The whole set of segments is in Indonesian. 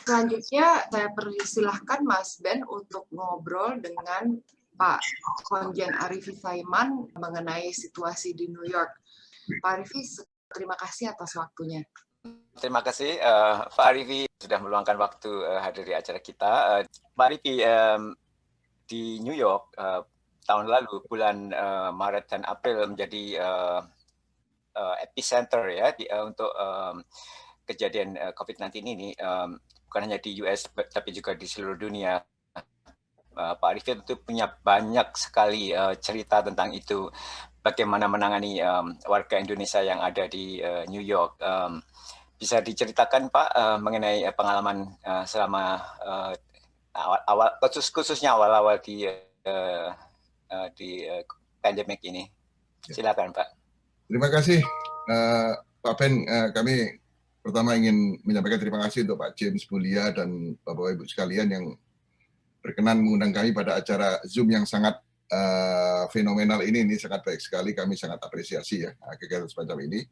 Selanjutnya saya persilahkan Mas Ben untuk ngobrol dengan Pak Konjen Arifi Saiman mengenai situasi di New York. Pak Arifi, terima kasih atas waktunya. Terima kasih Pak Arifi sudah meluangkan waktu hadir di acara kita. Pak Arifi, di New York tahun lalu bulan Maret dan April menjadi epicenter ya untuk kejadian COVID-19 ini, bukan hanya di US tapi juga di seluruh dunia. Pak Arifi tentu punya banyak sekali cerita tentang itu, bagaimana menangani warga Indonesia yang ada di New York. Bisa diceritakan Pak mengenai pengalaman selama khususnya awal-awal di pandemik ini. Silakan Pak. Terima kasih Pak Ben. Kami pertama ingin menyampaikan terima kasih untuk Pak James Mulia dan Bapak Ibu sekalian yang berkenan mengundang kami pada acara Zoom yang sangat fenomenal ini sangat baik sekali. Kami sangat apresiasi ya kegiatan semacam ini.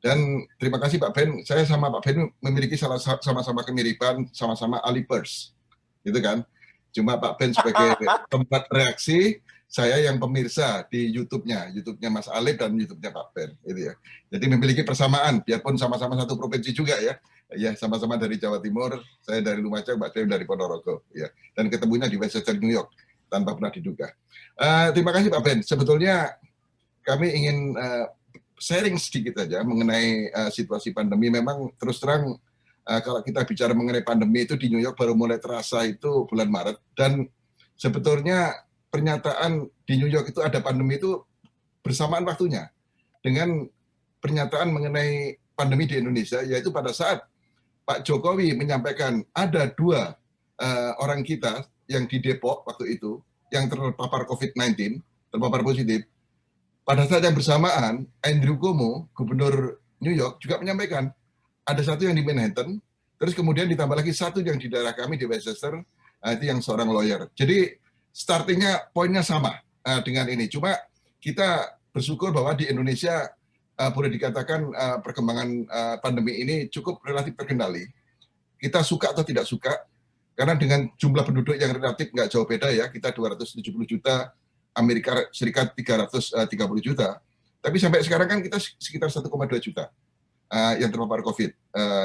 Dan terima kasih Pak Ben. Saya sama Pak Ben memiliki sama-sama kemiripan, sama-sama Alipers, gitu kan. Cuma Pak Ben sebagai tempat reaksi, saya yang pemirsa di YouTube-nya Mas Alip dan YouTube-nya Pak Ben, gitu ya. Jadi memiliki persamaan, biarpun sama-sama satu provinsi juga ya. Ya, sama-sama dari Jawa Timur, saya dari Lumajang, Pak Ben dari Ponorogo, ya. Dan ketemunya di Westchester, New York, tanpa pernah diduga. Terima kasih Pak Ben. Sebetulnya kami ingin sharing sedikit saja mengenai situasi pandemi. Memang terus terang kalau kita bicara mengenai pandemi itu di New York baru mulai terasa itu bulan Maret, dan sebetulnya pernyataan di New York itu ada pandemi itu bersamaan waktunya dengan pernyataan mengenai pandemi di Indonesia, yaitu pada saat Pak Jokowi menyampaikan ada 2 orang kita yang di Depok waktu itu yang terpapar COVID-19, terpapar positif. Pada saat yang bersamaan, Andrew Cuomo, gubernur New York, juga menyampaikan ada satu yang di Manhattan, terus kemudian ditambah lagi satu yang di daerah kami di Westchester, itu yang seorang lawyer. Jadi startingnya poinnya sama dengan ini. Cuma kita bersyukur bahwa di Indonesia boleh dikatakan perkembangan pandemi ini cukup relatif terkendali. Kita suka atau tidak suka, karena dengan jumlah penduduk yang relatif nggak jauh beda ya, kita 270 juta, Amerika Serikat 330 juta, tapi sampai sekarang kan kita sekitar 1,2 juta yang terpapar COVID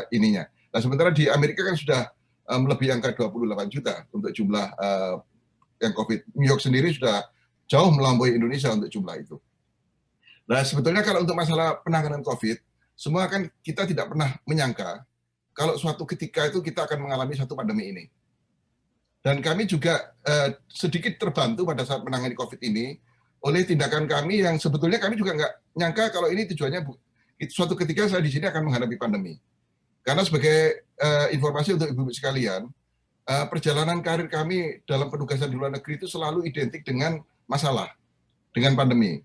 ininya. Nah sementara di Amerika kan sudah melebihi angka 28 juta untuk jumlah yang COVID. New York sendiri sudah jauh melampaui Indonesia untuk jumlah itu. Nah sebetulnya kalau untuk masalah penanganan COVID, semua kan kita tidak pernah menyangka kalau suatu ketika itu kita akan mengalami satu pandemi ini. Dan kami juga sedikit terbantu pada saat menangani COVID ini oleh tindakan kami yang sebetulnya kami juga nggak nyangka kalau ini tujuannya suatu ketika saya di sini akan menghadapi pandemi. Karena sebagai informasi untuk ibu-ibu sekalian, perjalanan karir kami dalam penugasan di luar negeri itu selalu identik dengan masalah, dengan pandemi.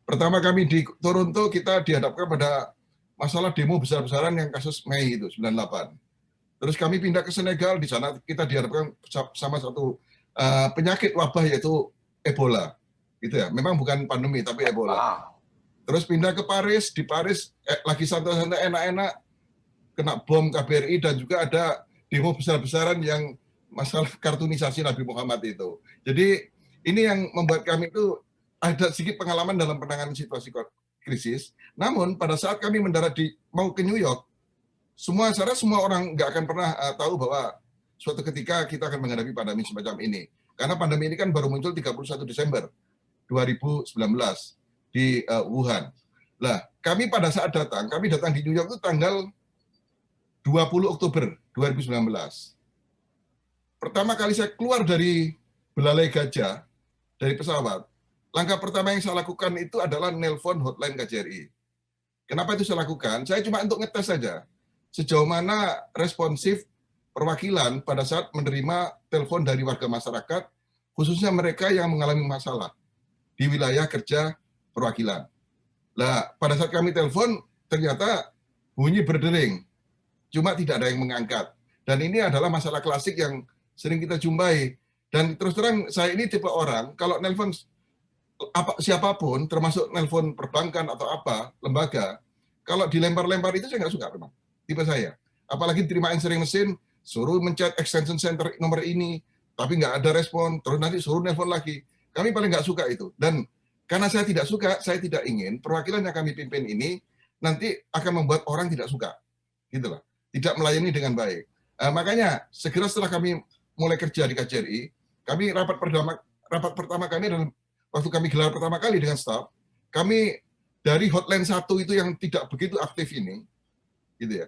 Pertama kami di Toronto kita dihadapkan pada masalah demo besar-besaran yang kasus Mei itu, 98. Terus kami pindah ke Senegal, di sana kita dihadapkan sama satu penyakit wabah yaitu Ebola, gitu ya. Memang bukan pandemi tapi Ebola. Terus pindah ke Paris, di Paris lagi santai-santai enak-enak, kena bom KBRI dan juga ada demo besar-besaran yang masalah kartunisasi Nabi Muhammad itu. Jadi ini yang membuat kami itu ada sedikit pengalaman dalam penanganan situasi krisis. Namun pada saat kami mendarat mau ke New York, semua orang nggak akan pernah tahu bahwa suatu ketika kita akan menghadapi pandemi semacam ini. Karena pandemi ini kan baru muncul 31 Desember 2019 di Wuhan. Nah, kami pada saat kami datang di New York itu tanggal 20 Oktober 2019. Pertama kali saya keluar dari Belalai Gajah, dari pesawat, langkah pertama yang saya lakukan itu adalah nelpon hotline KJRI. Kenapa itu saya lakukan? Saya cuma untuk ngetes saja sejauh mana responsif perwakilan pada saat menerima telepon dari warga masyarakat, khususnya mereka yang mengalami masalah di wilayah kerja perwakilan. Nah, pada saat kami telepon, ternyata bunyi berdering, cuma tidak ada yang mengangkat. Dan ini adalah masalah klasik yang sering kita jumpai. Dan terus terang, saya ini tipe orang, kalau nelpon siapapun, termasuk nelpon perbankan atau apa, lembaga, kalau dilempar-lempar itu saya nggak suka memang. Tipe saya. Apalagi terima answering mesin, suruh mencet extension center nomor ini, tapi nggak ada respon, terus nanti suruh nelpon lagi. Kami paling nggak suka itu. Dan karena saya tidak suka, saya tidak ingin perwakilan yang kami pimpin ini nanti akan membuat orang tidak suka, gitu loh. Tidak melayani dengan baik. Makanya segera setelah kami mulai kerja di KJRI, kami rapat pertama kami adalah waktu kami gelar pertama kali dengan staf, kami dari hotline 1 itu yang tidak begitu aktif ini, gitu ya.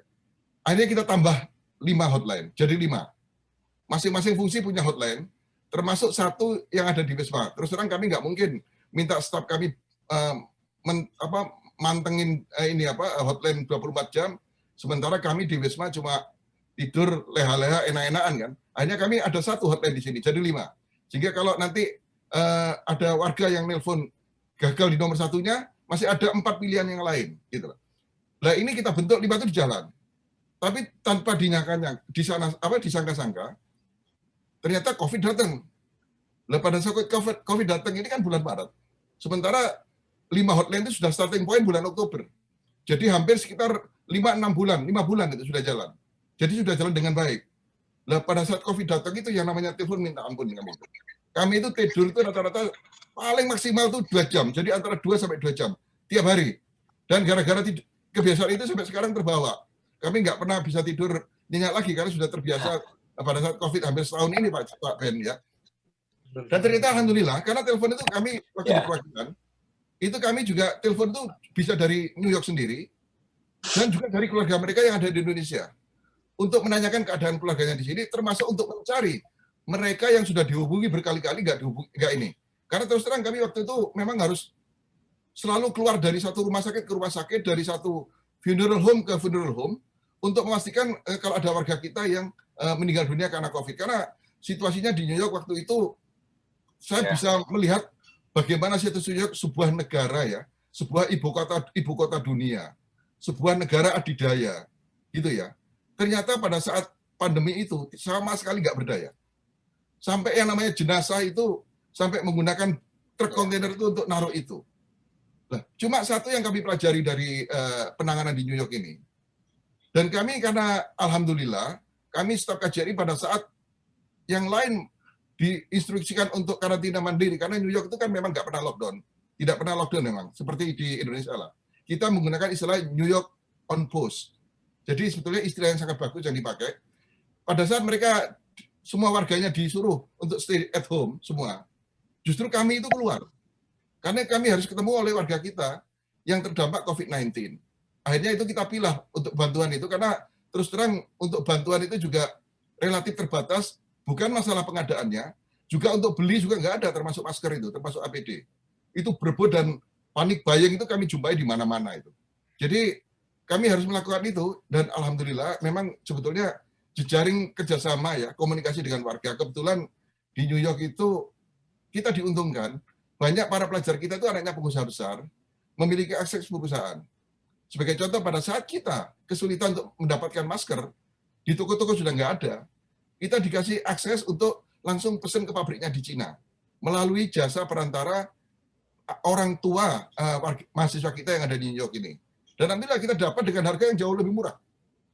Akhirnya kita tambah 5 hotline, jadi 5. Masing-masing fungsi punya hotline, termasuk 1 yang ada di Wisma. Terus terang kami nggak mungkin minta staf kami mantengin hotline 24 jam, sementara kami di Wisma cuma tidur leha-leha enak-enakan kan. Akhirnya kami ada 1 hotline di sini, jadi 5. Sehingga kalau nanti ada warga yang nelpon gagal di nomor 1-nya, masih ada 4 pilihan yang lain, gitu. Nah ini kita bentuk 5 itu di jalan, tapi tanpa disangka-sangka, ternyata COVID datang. Nah pada saat COVID datang ini kan bulan Maret, sementara 5 hotline itu sudah starting point bulan Oktober. Jadi hampir sekitar 5 bulan itu sudah jalan. Jadi sudah jalan dengan baik. Nah pada saat COVID datang itu yang namanya telepon minta ampun kami itu. Kami itu tidur itu rata-rata paling maksimal itu 2 jam. Jadi antara 2 sampai 2 jam tiap hari. Dan gara-gara kebiasaan itu sampai sekarang terbawa. Kami nggak pernah bisa tidur nyenyak lagi karena sudah terbiasa pada saat COVID hampir setahun ini Pak Ben ya. Dan ternyata alhamdulillah karena telepon itu kami waktu di perwakilan itu kami juga telepon itu bisa dari New York sendiri dan juga dari keluarga mereka yang ada di Indonesia untuk menanyakan keadaan keluarganya di sini, termasuk untuk mencari mereka yang sudah dihubungi berkali-kali nggak ini. Karena terus terang kami waktu itu memang harus selalu keluar dari satu rumah sakit ke rumah sakit, dari satu funeral home ke funeral home untuk memastikan kalau ada warga kita yang meninggal dunia karena COVID. Karena situasinya di New York waktu itu saya bisa melihat bagaimana situasi New York sebuah negara ya, sebuah ibu kota dunia, sebuah negara adidaya, gitu ya. Ternyata pada saat pandemi itu sama sekali nggak berdaya. Sampai yang namanya jenazah itu sampai menggunakan truk kontainer itu untuk naruh itu. Nah, cuma satu yang kami pelajari dari penanganan di New York ini. Dan kami karena alhamdulillah kami staf KJRI pada saat yang lain diinstruksikan untuk karantina mandiri karena New York itu kan memang nggak pernah lockdown, tidak pernah lockdown memang seperti di Indonesia lah. Kita menggunakan istilah New York on post. Jadi sebetulnya istilah yang sangat bagus yang dipakai. Pada saat mereka semua warganya disuruh untuk stay at home semua, justru kami itu keluar. Karena kami harus ketemu oleh warga kita yang terdampak COVID-19. Akhirnya itu kita pilih untuk bantuan itu karena terus terang untuk bantuan itu juga relatif terbatas, bukan masalah pengadaannya, juga untuk beli juga nggak ada termasuk masker itu, termasuk APD. Itu berebut dan panik buying itu kami jumpai di mana-mana itu. Jadi kami harus melakukan itu dan alhamdulillah memang sebetulnya jejaring kerjasama ya, komunikasi dengan warga. Kebetulan di New York itu kita diuntungkan, banyak para pelajar kita itu anaknya pengusaha besar, memiliki akses perusahaan. Sebagai contoh pada saat kita kesulitan untuk mendapatkan masker, di toko-toko sudah nggak ada, kita dikasih akses untuk langsung pesan ke pabriknya di Cina, melalui jasa perantara orang tua mahasiswa kita yang ada di New York ini. Dan alhamdulillah kita dapat dengan harga yang jauh lebih murah.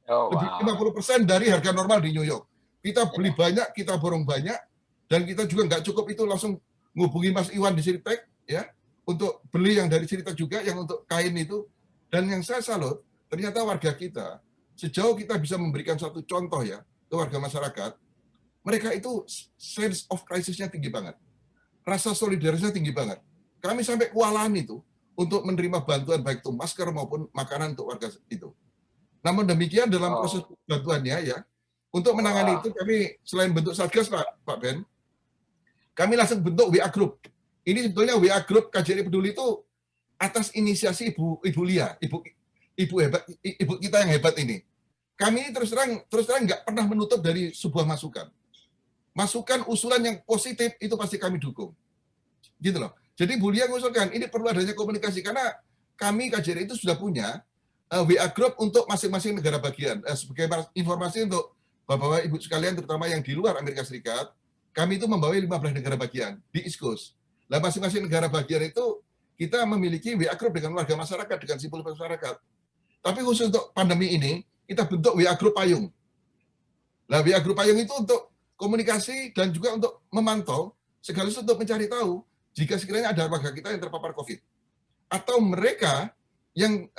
Lebih 50% dari harga normal di New York. Kita beli banyak, kita borong banyak, dan kita juga nggak cukup itu langsung ngubungi Mas Iwan di Siritek, ya, untuk beli yang dari Siritek juga, yang untuk kain itu. Dan yang saya salut, ternyata warga kita, sejauh kita bisa memberikan satu contoh ya, ke warga masyarakat, mereka itu sense of crisis-nya tinggi banget. Rasa solidaritasnya tinggi banget. Kami sampai kewalahan itu, untuk menerima bantuan baik itu masker maupun makanan untuk warga itu. Namun demikian dalam proses bantuannya ya, untuk menangani itu kami selain bentuk Satgas Pak Ben, kami langsung bentuk WA Group. Ini sebetulnya WA Group KJRI Peduli itu atas inisiasi Ibu Lia, ibu kita yang hebat ini. Kami ini terus terang nggak pernah menutup dari sebuah masukan. Masukan usulan yang positif itu pasti kami dukung. Gitu loh. Jadi Bu Lia mengusulkan ini perlu adanya komunikasi karena kami KJRI itu sudah punya WA Group untuk masing-masing negara bagian. Sebagai informasi untuk Bapak-Bapak Ibu sekalian terutama yang di luar Amerika Serikat, kami itu membawa 15 negara bagian di East Coast. Nah, masing-masing negara bagian itu kita memiliki WA Group dengan warga masyarakat, dengan simpul masyarakat. Tapi khusus untuk pandemi ini, kita bentuk WA Group payung. Nah, WA Grup Payung itu untuk komunikasi dan juga untuk memantau, sekaligus untuk mencari tahu jika sekiranya ada warga kita yang terpapar COVID atau mereka yang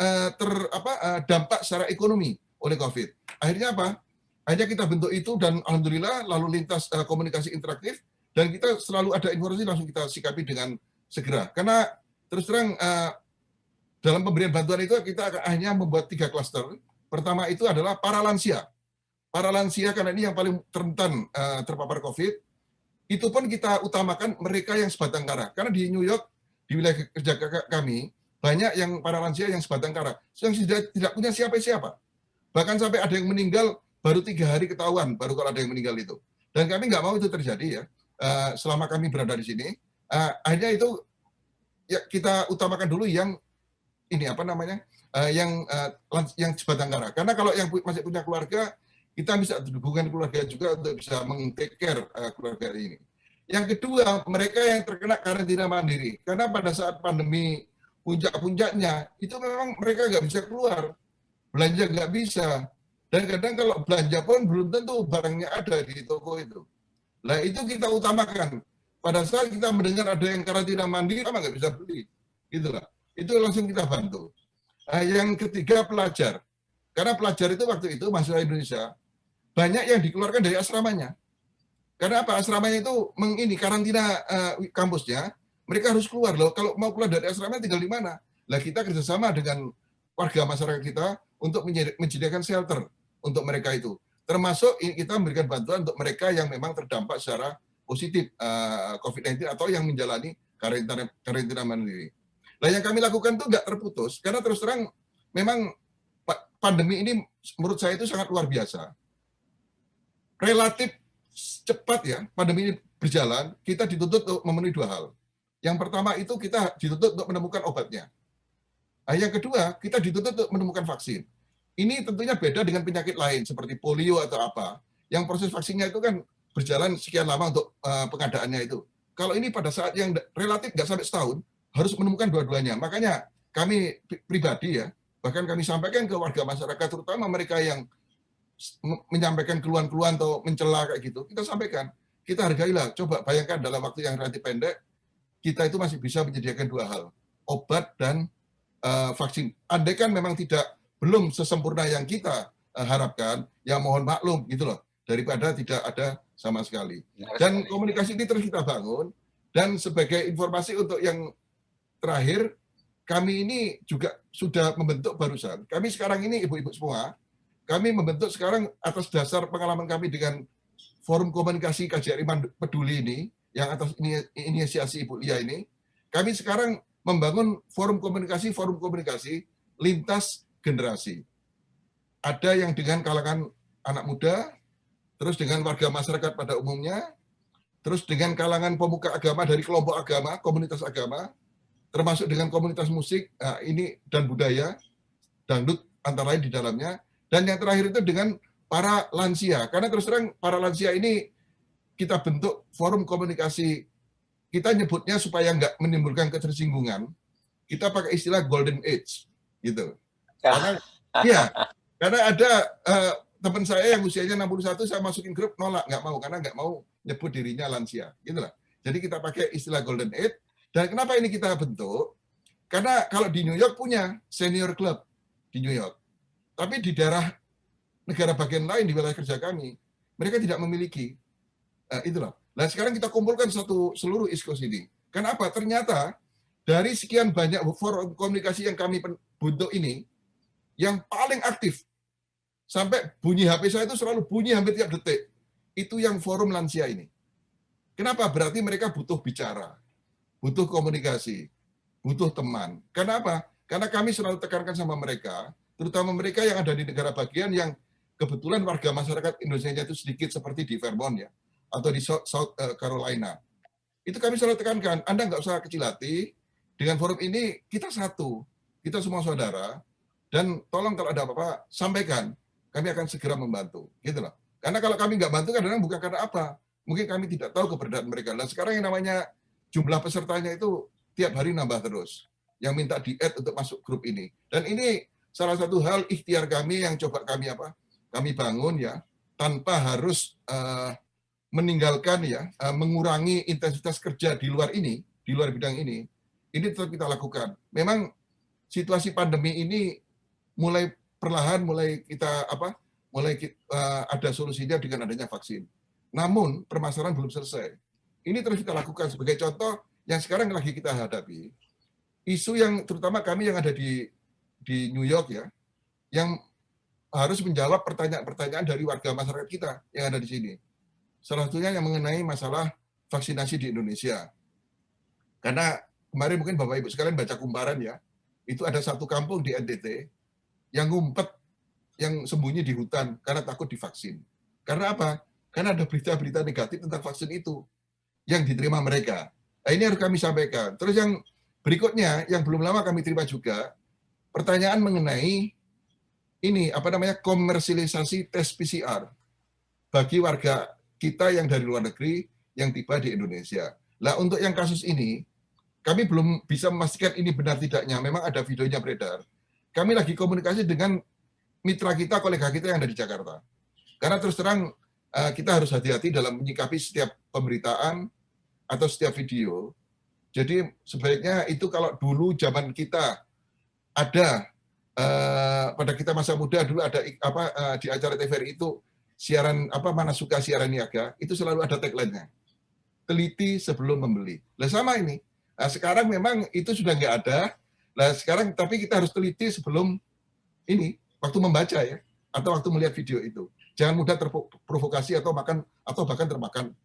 dampak secara ekonomi oleh COVID. Akhirnya apa? Akhirnya kita bentuk itu dan alhamdulillah lalu lintas komunikasi interaktif dan kita selalu ada informasi langsung kita sikapi dengan segera. Karena terus terang dalam pemberian bantuan itu kita hanya membuat 3 klaster. Pertama itu adalah para lansia. Para lansia karena ini yang paling rentan terpapar COVID. Itu pun kita utamakan mereka yang sebatang kara. Karena di New York, di wilayah kerja kami, banyak yang para lansia yang sebatang kara, yang sudah tidak punya siapa-siapa. Bahkan sampai ada yang meninggal baru 3 hari ketahuan, baru kalau ada yang meninggal itu. Dan kami nggak mau itu terjadi ya. Selama kami berada di sini, akhirnya itu ya kita utamakan dulu yang ini yang sebatang kara. Karena kalau yang masih punya keluarga, kita bisa hubungan keluarga juga untuk bisa meng-take care keluarga ini. Yang kedua, mereka yang terkena karantina mandiri. Karena pada saat pandemi puncak-puncaknya, itu memang mereka nggak bisa keluar. Belanja nggak bisa. Dan kadang kalau belanja pun belum tentu barangnya ada di toko itu. Nah, itu kita utamakan. Pada saat kita mendengar ada yang karantina mandiri, sama nggak bisa beli. Itulah. Itu langsung kita bantu. Yang ketiga, pelajar. Karena pelajar itu waktu itu, mahasiswa Indonesia, banyak yang dikeluarkan dari asramanya. Karena apa? Asramanya itu karantina kampusnya, mereka harus keluar. Loh, kalau mau keluar dari asrama tinggal di mana? Lah kita kerjasama dengan warga masyarakat kita untuk menyediakan shelter untuk mereka itu. Termasuk kita memberikan bantuan untuk mereka yang memang terdampak secara positif COVID-19 atau yang menjalani karantina mandiri. Nah, yang kami lakukan itu nggak terputus, karena terus terang memang pandemi ini menurut saya itu sangat luar biasa. Relatif cepat ya, pandemi ini berjalan, kita dituntut untuk memenuhi 2 hal. Yang pertama itu kita dituntut untuk menemukan obatnya. Yang kedua, kita dituntut untuk menemukan vaksin. Ini tentunya beda dengan penyakit lain seperti polio atau apa. Yang proses vaksinnya itu kan berjalan sekian lama untuk pengadaannya itu. Kalau ini pada saat yang relatif nggak sampai setahun, harus menemukan dua-duanya. Makanya kami pribadi ya, bahkan kami sampaikan ke warga masyarakat, terutama mereka yang menyampaikan keluhan-keluhan atau mencela kayak gitu, kita sampaikan, kita hargailah. Coba bayangkan dalam waktu yang relatif pendek, kita itu masih bisa menyediakan 2 hal, obat dan vaksin. Andai kan memang belum sesempurna yang kita harapkan, ya mohon maklum gitu loh, daripada tidak ada sama sekali. Dan komunikasi ini terus kita bangun, dan sebagai informasi untuk yang terakhir, kami ini juga sudah membentuk barusan. Kami sekarang ini ibu-ibu semua, kami membentuk sekarang atas dasar pengalaman kami dengan forum komunikasi KJRI Peduli ini, yang atas inisiasi Ibu Lia ini, kami sekarang membangun forum komunikasi lintas generasi. Ada yang dengan kalangan anak muda, terus dengan warga masyarakat pada umumnya, terus dengan kalangan pemuka agama dari kelompok agama, komunitas agama, termasuk dengan komunitas musik ini dan budaya, dangdut antara lain di dalamnya, dan yang terakhir itu dengan para lansia. Karena terus terang para lansia ini kita bentuk forum komunikasi, kita nyebutnya supaya nggak menimbulkan ketersinggungan, kita pakai istilah golden age, gitu. Karena ada teman saya yang usianya 61, saya masukin grup, nolak, nggak mau, karena nggak mau nyebut dirinya lansia, gitulah. Jadi kita pakai istilah golden age. Dan kenapa ini kita bentuk? Karena kalau di New York punya senior club di New York, tapi di daerah negara bagian lain di wilayah kerja kami, mereka tidak memiliki. Itulah. Nah sekarang kita kumpulkan seluruh East Coast ini. Kenapa? Ternyata dari sekian banyak forum komunikasi yang kami bentuk ini, yang paling aktif, sampai bunyi HP saya itu selalu bunyi hampir tiap detik, itu yang forum lansia ini. Kenapa? Berarti mereka butuh bicara, butuh komunikasi, butuh teman. Kenapa? Karena kami selalu tekankan sama mereka, terutama mereka yang ada di negara bagian yang kebetulan warga masyarakat Indonesia itu sedikit seperti di Vermont ya, atau di South Carolina. Itu kami selalu tekankan, Anda nggak usah kecil hati, dengan forum ini kita satu, kita semua saudara, dan tolong kalau ada apa-apa, sampaikan, kami akan segera membantu. Gitu loh. Karena kalau kami nggak bantu, kadang-kadang bukan karena apa, mungkin kami tidak tahu keberadaan mereka. Nah sekarang yang namanya jumlah pesertanya itu tiap hari nambah terus, yang minta di-add untuk masuk grup ini. Dan ini salah satu hal ikhtiar kami yang coba kami bangun ya, tanpa harus meninggalkan mengurangi intensitas kerja di luar bidang ini tetap kita lakukan. Memang situasi pandemi ini mulai perlahan ada solusinya dengan adanya vaksin. Namun permasalahan belum selesai. Ini terus kita lakukan. Sebagai contoh yang sekarang lagi kita hadapi, isu yang terutama kami yang ada di New York yang harus menjawab pertanyaan-pertanyaan dari warga masyarakat kita yang ada di sini. Salah satunya yang mengenai masalah vaksinasi di Indonesia. Karena kemarin mungkin Bapak Ibu sekalian baca kumparan itu ada satu kampung di NTT yang ngumpet, yang sembunyi di hutan karena takut divaksin. Karena apa? Karena ada berita-berita negatif tentang vaksin itu yang diterima mereka. Nah, ini harus kami sampaikan. Terus yang berikutnya, yang belum lama kami terima juga, pertanyaan mengenai komersialisasi tes PCR bagi warga kita yang dari luar negeri yang tiba di Indonesia. Nah, untuk yang kasus ini, kami belum bisa memastikan ini benar tidaknya. Memang ada videonya beredar. Kami lagi komunikasi dengan mitra kita, kolega kita yang ada di Jakarta. Karena terus terang, kita harus hati-hati dalam menyikapi setiap pemberitaan atau setiap video. Jadi sebaiknya itu kalau dulu zaman kita ada pada kita masa muda dulu ada di acara TVRI itu siaran mana suka siaran niaga, itu selalu ada tagline-nya. Teliti sebelum membeli. Nah sama ini. Nah, sekarang memang itu sudah nggak ada. Nah sekarang tapi kita harus teliti sebelum waktu membaca atau waktu melihat video itu. Jangan mudah terprovokasi atau bahkan termakan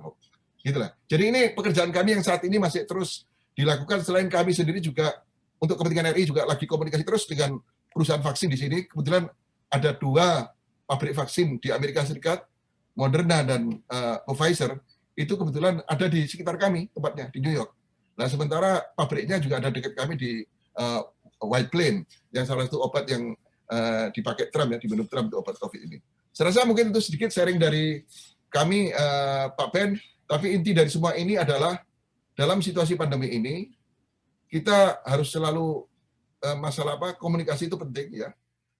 hoax. Gitulah. Jadi ini pekerjaan kami yang saat ini masih terus dilakukan. Selain kami sendiri juga untuk kepentingan RI juga lagi komunikasi terus dengan perusahaan vaksin di sini. Kebetulan ada 2 pabrik vaksin di Amerika Serikat, Moderna dan Pfizer. Itu kebetulan ada di sekitar kami tempatnya di New York. Nah sementara pabriknya juga ada dekat kami di White Plains, yang salah satu obat yang dipakai Trump diminum Trump untuk obat COVID ini. Saya rasa mungkin itu sedikit sharing dari kami, Pak Ben. Tapi inti dari semua ini adalah dalam situasi pandemi ini kita harus selalu masalah komunikasi itu penting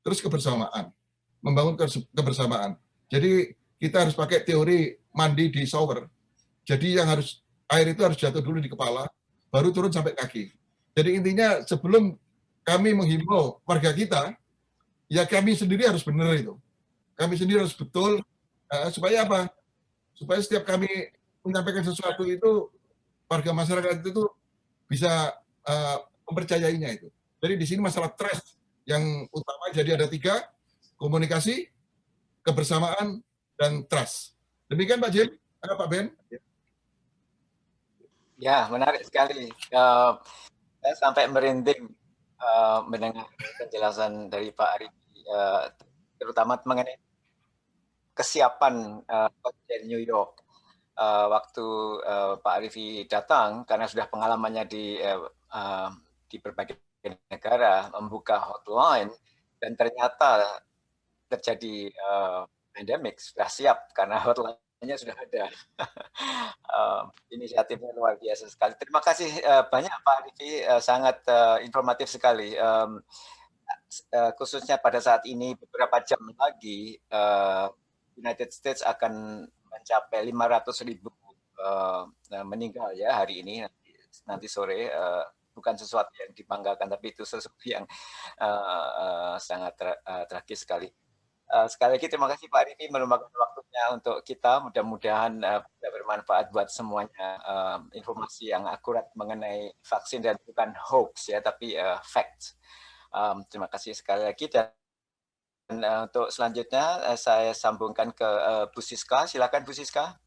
Terus kebersamaan, membangun kebersamaan. Jadi kita harus pakai teori mandi di shower. Jadi air itu harus jatuh dulu di kepala, baru turun sampai kaki. Jadi intinya sebelum kami menghimbau warga kita, kami sendiri harus benar itu. Kami sendiri harus betul, supaya apa? Supaya setiap kami menyampaikan sesuatu itu, warga masyarakat itu bisa mempercayainya itu. Jadi di sini masalah trust yang utama, jadi ada 3, komunikasi, kebersamaan, dan trust. Demikian Pak Jim, Pak Ben. Ya, menarik sekali. Saya sampai merinding mendengar penjelasan dari Pak Arifi, terutama mengenai kesiapan Konjen New York waktu Pak Arifi datang, karena sudah pengalamannya di berbagai negara membuka hotline, dan ternyata terjadi pandemik, sudah siap karena hotline-nya sudah ada. Inisiatifnya luar biasa sekali. Terima kasih banyak Pak Arifi, sangat informatif sekali. Khususnya pada saat ini beberapa jam lagi United States akan mencapai 500.000 meninggal hari ini, nanti sore. Bukan sesuatu yang dibanggakan, tapi itu sesuatu yang sangat tragis sekali. Sekali lagi terima kasih Pak Arifi meluangkan waktunya untuk kita. Mudah-mudahan bisa bermanfaat buat semuanya. Informasi yang akurat mengenai vaksin dan bukan hoax tapi facts. Terima kasih sekali lagi. Dan untuk selanjutnya saya sambungkan ke Bu Siska. Silakan Bu Siska.